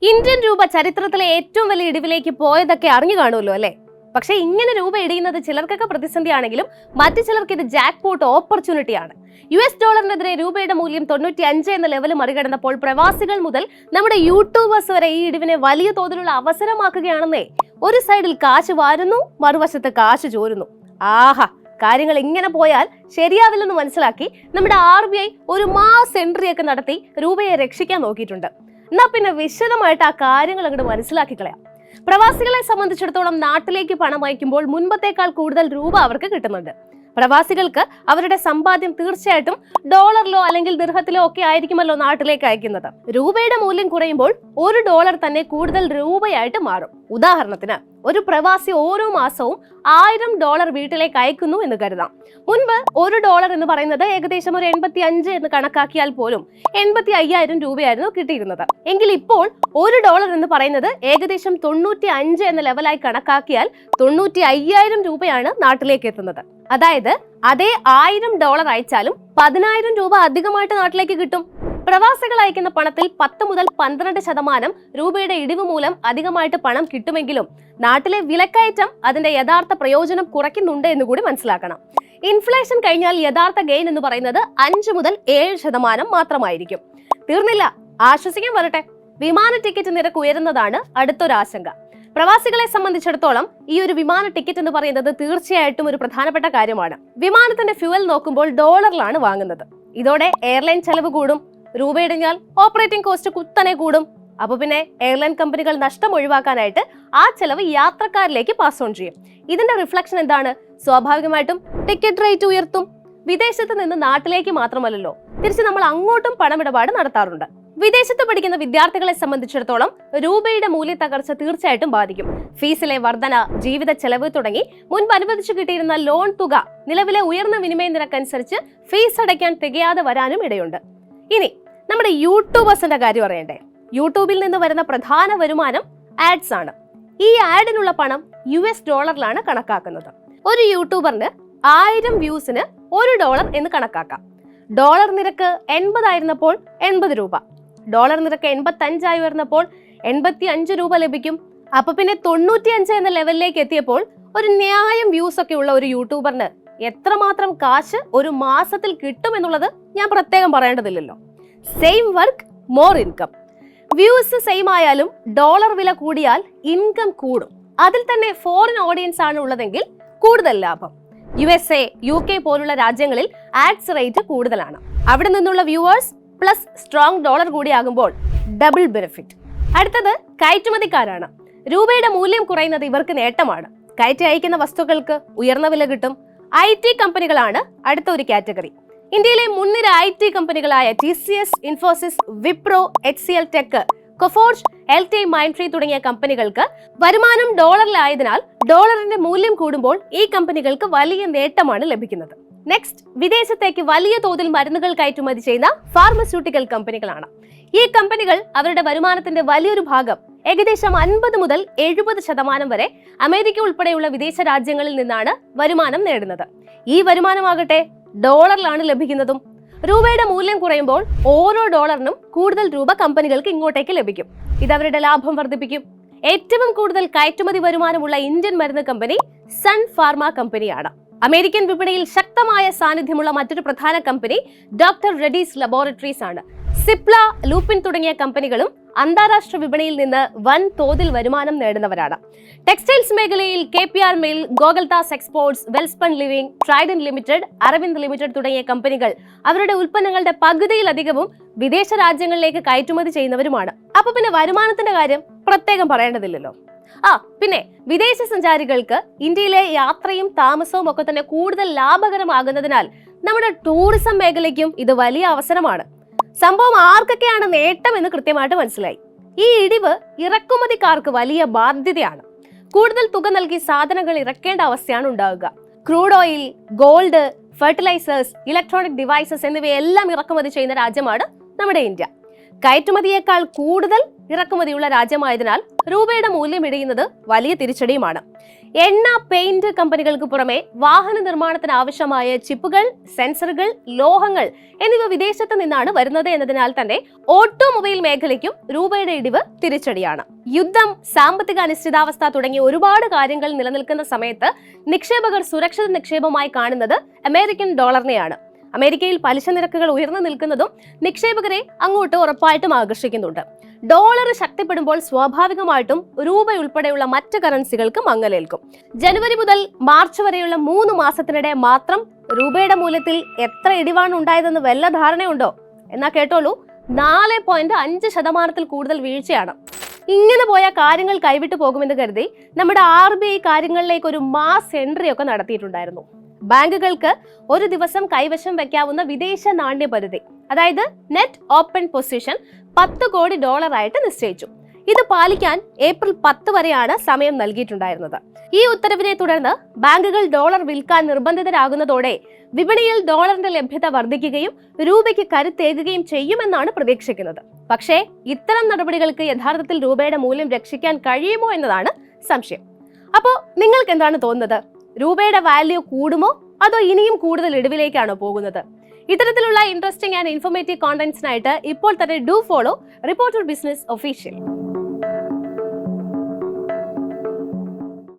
Indian രൂപ ചരിത്രത്തിലെ ഏറ്റവും വലിയ ഇടിവിലേക്ക് പോയതൊക്കെ അറിഞ്ഞു കാണുമല്ലോ അല്ലേ? പക്ഷെ ഇങ്ങനെ രൂപ ഇടിയുന്നത് ചിലർക്കൊക്കെ പ്രതിസന്ധിയാണെങ്കിലും മറ്റു ചിലർക്ക് ഇത് ജാക്ക് പോട്ട് ഓപ്പർച്യൂണിറ്റിയാണ്. $ഡോളറിനെതിരെ രൂപയുടെ മൂല്യം 95 എന്ന ലെവൽ മറികടന്നപ്പോൾ പ്രവാസികൾ മുതൽ നമ്മുടെ യൂട്യൂബേഴ്സ് വരെ ഈ ഇടിവിനെ വലിയ തോതിലുള്ള അവസരമാക്കുകയാണെന്നേ. ഒരു സൈഡിൽ കാശ് വാരുന്നു, മറുവശത്ത് കാശ് ചോരുന്നു. ആഹാ, കാര്യങ്ങൾ ഇങ്ങനെ പോയാൽ ശരിയാവില്ലെന്ന് മനസ്സിലാക്കി നമ്മുടെ RBI ഒരു മാസ് എൻട്രി ഒക്കെ നടത്തി രൂപയെ രക്ഷിക്കാൻ നോക്കിയിട്ടുണ്ട്. എന്നാ പിന്നെ വിശദമായിട്ട് ആ കാര്യങ്ങൾ അങ്ങോട്ട് മനസ്സിലാക്കി കളയാം. പ്രവാസികളെ സംബന്ധിച്ചിടത്തോളം നാട്ടിലേക്ക് പണം അയക്കുമ്പോൾ മുൻപത്തേക്കാൾ കൂടുതൽ രൂപ അവർക്ക് കിട്ടുന്നുണ്ട്. പ്രവാസികൾക്ക് അവരുടെ സമ്പാദ്യം തീർച്ചയായിട്ടും ഡോളറിലോ അല്ലെങ്കിൽ ദിർഹത്തിലോ ഒക്കെ ആയിരിക്കുമല്ലോ നാട്ടിലേക്ക് അയക്കുന്നത്. രൂപയുടെ മൂല്യം കുറയുമ്പോൾ $1 തന്നെ കൂടുതൽ രൂപയായിട്ട് മാറും. ഉദാഹരണത്തിന് ഒരു പ്രവാസി ഓരോ മാസവും $1000 വീട്ടിലേക്ക് അയക്കുന്നു എന്ന് കരുതാം. മുൻപ് $1 എന്ന് പറയുന്നത് ഏകദേശം ഒരു 85 എന്ന് കണക്കാക്കിയാൽ പോലും 85,000 രൂപയായിരുന്നു കിട്ടിയിരുന്നത്. എങ്കിൽ ഇപ്പോൾ $1 എന്ന് പറയുന്നത് ഏകദേശം 95 എന്ന ലെവലായി കണക്കാക്കിയാൽ 95,000 രൂപയാണ് നാട്ടിലേക്ക് എത്തുന്നത്. അതായത് അതേ $1000 അയച്ചാലും 10,000 രൂപ അധികമായിട്ട് നാട്ടിലേക്ക് കിട്ടും. പ്രവാസികൾ അയക്കുന്ന പണത്തിൽ 10 മുതൽ 12% രൂപയുടെ ഇടിവ് മൂലം അധികമായിട്ട് പണം കിട്ടുമെങ്കിലും നാട്ടിലെ വിലക്കയറ്റം അതിന്റെ യഥാർത്ഥ പ്രയോജനം കുറയ്ക്കുന്നുണ്ട് എന്ന് കൂടി മനസ്സിലാക്കണം. ഇൻഫ്ലേഷൻ കഴിഞ്ഞാൽ യഥാർത്ഥ ഗെയിൻ എന്ന് പറയുന്നത് 5 മുതൽ 7% മാത്രമായിരിക്കും. തീർന്നില്ല, ആശ്വസിക്കാൻ വരട്ടെ. വിമാന ടിക്കറ്റ് നിരക്ക് ഉയരുന്നതാണ് അടുത്തൊരാശങ്ക. പ്രവാസികളെ സംബന്ധിച്ചിടത്തോളം ഈ ഒരു വിമാന ടിക്കറ്റ് എന്ന് പറയുന്നത് തീർച്ചയായിട്ടും ഒരു പ്രധാനപ്പെട്ട കാര്യമാണ്. വിമാനത്തിന്റെ ഫ്യൂവൽ നോക്കുമ്പോൾ ഡോളറിലാണ് വാങ്ങുന്നത്. ഇതോടെ എയർലൈൻ ചെലവ് കൂടും. രൂപയിടിഞ്ഞാൽ ഓപ്പറേറ്റിംഗ് കോസ്റ്റ് കുത്തനെ കൂടും. അപ്പൊ പിന്നെ എയർലൈൻ കമ്പനികൾ നഷ്ടം ഒഴിവാക്കാനായിട്ട് ആ ചെലവ് യാത്രക്കാരിലേക്ക് പാസ് ഓൺ ചെയ്യും. ഇതിന്റെ റിഫ്ലക്ഷൻ എന്താണ്? സ്വാഭാവികമായിട്ടും ടിക്കറ്റ് റേറ്റ് ഉയർത്തും. വിദേശത്ത് നിന്ന് നാട്ടിലേക്ക് മാത്രമല്ലല്ലോ, തിരിച്ച് നമ്മൾ അങ്ങോട്ടും പണമിടപാട് നടത്താറുണ്ട്. വിദേശത്ത് പഠിക്കുന്ന വിദ്യാർത്ഥികളെ സംബന്ധിച്ചിടത്തോളം രൂപയുടെ മൂല്യത്തകർച്ച തീർച്ചയായിട്ടും ബാധിക്കും. ഫീസിലെ വർധന, ജീവിത ചെലവ് തുടങ്ങി മുൻപ് അനുവദിച്ചു കിട്ടിയിരുന്ന ലോൺ തുക നിലവിലെ ഉയർന്ന വിനിമയ നിരക്കനുസരിച്ച് ഫീസ് അടയ്ക്കാൻ തികയാതെ വരാനും ഇടയുണ്ട്. ഇനി നമ്മുടെ യൂട്യൂബേഴ്സിന്റെ കാര്യം അറിയണ്ടേ? യൂട്യൂബിൽ നിന്ന് വരുന്ന പ്രധാന വരുമാനം ആഡ്സ് ആണ്. ഈ ആഡിനുള്ള പണം $ഡോളറിലാണ് കണക്കാക്കുന്നത്. ഒരു യൂട്യൂബറിന് 1000 വ്യൂസിന് $1 എന്ന് കണക്കാക്കാം. ഡോളർ നിരക്ക് 80 ആയിരുന്നപ്പോൾ 80 രൂപ, ഡോളർ നിരക്ക് 85 ഉയർന്നപ്പോൾ 85 രൂപ ലഭിക്കും. അപ്പൊ പിന്നെ 95 എന്ന ലെവലിലേക്ക് എത്തിയപ്പോൾ ഒരു ന്യായം വ്യൂസ് ഒക്കെ ഉള്ള ഒരു യൂട്യൂബറിന് എത്രമാത്രം കാശ് ഒരു മാസത്തിൽ കിട്ടുമെന്നുള്ളത് ഞാൻ പ്രത്യേകം പറയേണ്ടതില്ലല്ലോ. Same work more income. Views same ആയാലും ഡോളർ വില കൂടിയാൽ ഇൻകം കൂടും. അതിൽ തന്നെ ഫോറിൻ ഓഡിയൻസ് ആണ് ഉള്ളതെങ്കിൽ കൂടുതൽ ലാഭം. USA, UK പോലുള്ള രാജ്യങ്ങളിൽ ആഡ്സ് റേറ്റ് കൂടുതലാണ്. അവിടെ നിന്നുള്ള വ്യൂവേഴ്സ് പ്ലസ് സ്ട്രോങ് ഡോളർ കൂടിയാകുമ്പോൾ ഡബിൾ ബെനിഫിറ്റ്. അടുത്തത് കയറ്റുമതിക്കാരാണ്. രൂപയുടെ മൂല്യം കുറയുന്നത് ഇവർക്ക് നേട്ടമാണ്. കയറ്റി അയക്കുന്ന വസ്തുക്കൾക്ക് ഉയർന്ന വില കിട്ടും. IT കമ്പനികളാണ് അടുത്ത ഒരു കാറ്റഗറി. ഇന്ത്യയിലെ മുൻനിര IT കമ്പനികളായ TCS, Infosys, Wipro, HCL tech, Coforge, LTI മൈൻട്രി തുടങ്ങിയ കമ്പനികൾക്ക് വരുമാനം ഡോളറിലായതിനാൽ ഡോളറിന്റെ മൂല്യം കൂടുമ്പോൾ ഈ കമ്പനികൾക്ക് വലിയ നേട്ടമാണ് ലഭിക്കുന്നത്. നെക്സ്റ്റ്, വിദേശത്തേക്ക് വലിയ തോതിൽ മരുന്നുകൾ കയറ്റുമതി ചെയ്യുന്ന ഫാർമസ്യൂട്ടിക്കൽ കമ്പനികളാണ്. ഈ കമ്പനികൾ അവരുടെ വരുമാനത്തിന്റെ വലിയൊരു ഭാഗം ഏകദേശം 50 മുതൽ 70% വരെ അമേരിക്ക ഉൾപ്പെടെയുള്ള വിദേശ രാജ്യങ്ങളിൽ നിന്നാണ് വരുമാനം നേടുന്നത്. ഈ വരുമാനമാകട്ടെ ഡോളറിലാണ് ലഭിക്കുന്നതും. രൂപയുടെ മൂല്യം കുറയുമ്പോൾ ഓരോ ഡോളറിനും കൂടുതൽ രൂപ കമ്പനികൾക്ക് ഇങ്ങോട്ടേക്ക് ലഭിക്കും. ഇത് അവരുടെ ലാഭം വർദ്ധിപ്പിക്കും. ഏറ്റവും കൂടുതൽ കയറ്റുമതി വരുമാനമുള്ള ഇന്ത്യൻ മരുന്ന് കമ്പനി സൺ ഫാർമ കമ്പനിയാണ്. അമേരിക്കൻ വിപണിയിൽ ശക്തമായ സാന്നിധ്യമുള്ള മറ്റൊരു പ്രധാന കമ്പനി ഡോക്ടർ റെഡീസ് ലബോറട്ടറീസ് ആണ്. സിപ്ല, ലൂപ്പിൻ തുടങ്ങിയ കമ്പനികളും അന്താരാഷ്ട്ര വിപണിയിൽ നിന്ന് വൻ തോതിൽ വരുമാനം നേടുന്നവരാണ്. ടെക്സ്റ്റൈൽസ് മേഖലയിൽ KPR mill, Gokaldas exports, Welspun living, Trident limited, Arvind limited തുടങ്ങിയ കമ്പനികൾ അവരുടെ ഉൽപ്പന്നങ്ങളുടെ പകുതിയിലധികവും വിദേശ രാജ്യങ്ങളിലേക്ക് കയറ്റുമതി ചെയ്യുന്നവരുമാണ്. അപ്പൊ പിന്നെ വരുമാനത്തിന്റെ കാര്യം പ്രത്യേകം പറയേണ്ടതില്ലല്ലോ. പിന്നെ വിദേശ സഞ്ചാരികൾക്ക് ഇന്ത്യയിലെ യാത്രയും താമസവും ഒക്കെ തന്നെ കൂടുതൽ ലാഭകരമാകുന്നതിനാൽ നമ്മുടെ ടൂറിസം മേഖലയ്ക്കും ഇത് വലിയ അവസരമാണ്. സംഭവം ആർക്കൊക്കെയാണ് നേട്ടം എന്ന് കൃത്യമായിട്ട് മനസ്സിലായി. ഈ ഇടിവ് ഇറക്കുമതിക്കാർക്ക് വലിയ ബാധ്യതയാണ്. കൂടുതൽ തുക നൽകി സാധനങ്ങൾ ഇറക്കേണ്ട അവസ്ഥയാണ് ഉണ്ടാവുക. Crude oil, gold, fertilizers, electronic devices എന്നിവയെല്ലാം ഇറക്കുമതി ചെയ്യുന്ന രാജ്യമാണ് നമ്മുടെ ഇന്ത്യ. കയറ്റുമതിയേക്കാൾ കൂടുതൽ ഇറക്കുമതിയുള്ള രാജ്യമായതിനാൽ രൂപയുടെ മൂല്യം ഇടിയുന്നത് വലിയ തിരിച്ചടിയുമാണ്. എണ്ണ, പെയിന്റ് കമ്പനികൾക്ക് പുറമെ വാഹന നിർമ്മാണത്തിന് ആവശ്യമായ ചിപ്പുകൾ, സെൻസറുകൾ, ലോഹങ്ങൾ എന്നിവ വിദേശത്ത് നിന്നാണ് വരുന്നത് എന്നതിനാൽ തന്നെ ഓട്ടോമൊബൈൽ മേഖലയ്ക്കും രൂപയുടെ ഇടിവ് തിരിച്ചടിയാണ്. യുദ്ധം, സാമ്പത്തിക അനിശ്ചിതാവസ്ഥ തുടങ്ങിയ ഒരുപാട് കാര്യങ്ങൾ നിലനിൽക്കുന്ന സമയത്ത് നിക്ഷേപകർ സുരക്ഷിത നിക്ഷേപമായി കാണുന്നത് അമേരിക്കൻ ഡോളറിനെയാണ്. അമേരിക്കയിൽ പലിശ നിരക്കുകൾ ഉയർന്നു നിൽക്കുന്നതും നിക്ഷേപകരെ അങ്ങോട്ട് ഉറപ്പായിട്ടും ആകർഷിക്കുന്നുണ്ട്. ഡോളർ ശക്തിപ്പെടുമ്പോൾ സ്വാഭാവികമായിട്ടും രൂപ ഉൾപ്പെടെയുള്ള മറ്റ് കറൻസികൾക്ക് മങ്ങലേൽക്കും. ജനുവരി മുതൽ മാർച്ച് വരെയുള്ള 3 മാസത്തിനിടെ മാത്രം രൂപയുടെ മൂല്യത്തിൽ എത്ര ഇടിവാണ് ഉണ്ടായതെന്ന് വല്ല ധാരണയുണ്ടോ? എന്നാ കേട്ടോളൂ, 4.5% കൂടുതൽ വീഴ്ചയാണ്. ഇങ്ങനെ പോയ കാര്യങ്ങൾ കൈവിട്ടു പോകുമെന്ന് കരുതി നമ്മുടെ RBI കാര്യങ്ങളിലേക്ക് ഒരു മാസ് എൻട്രി ഒക്കെ നടത്തിയിട്ടുണ്ടായിരുന്നു. ബാങ്കുകൾക്ക് ഒരു ദിവസം കൈവശം വയ്ക്കാവുന്ന വിദേശ നാണ്യ പരിധി, അതായത് നെറ്റ് ഓപ്പൺ പൊസിഷൻ, $10 കോടി ആയിട്ട് നിശ്ചയിച്ചു. ഇത് പാലിക്കാൻ ഏപ്രിൽ 10 വരെയാണ് സമയം നൽകിയിട്ടുണ്ടായിരുന്നത്. ഈ ഉത്തരവിനെ തുടർന്ന് ബാങ്കുകൾ ഡോളർ വിൽക്കാൻ നിർബന്ധിതരാകുന്നതോടെ വിപണിയിൽ ഡോളറിന്റെ ലഭ്യത വർദ്ധിക്കുകയും രൂപയ്ക്ക് കരുത്തേകുകയും ചെയ്യുമെന്നാണ് പ്രതീക്ഷിക്കുന്നത്. പക്ഷേ ഇത്തരം നടപടികൾക്ക് യഥാർത്ഥത്തിൽ രൂപയുടെ മൂല്യം രക്ഷിക്കാൻ കഴിയുമോ എന്നതാണ് സംശയം. അപ്പോൾ നിങ്ങൾക്ക് എന്താണ് തോന്നുന്നത്? രൂപയുടെ വാല്യൂ കൂടുമോ അതോ ഇനിയും കൂടുതൽ ഇടിവിലേക്കാണോ പോകുന്നത്? ഇത്തരത്തിലുള്ള ഇൻട്രസ്റ്റിംഗ് ആൻഡ് ഇൻഫോർമേറ്റീവ് കോണ്ടന്റ്സിനായിട്ട് ഇപ്പോൾ തന്നെ do follow reporter business official.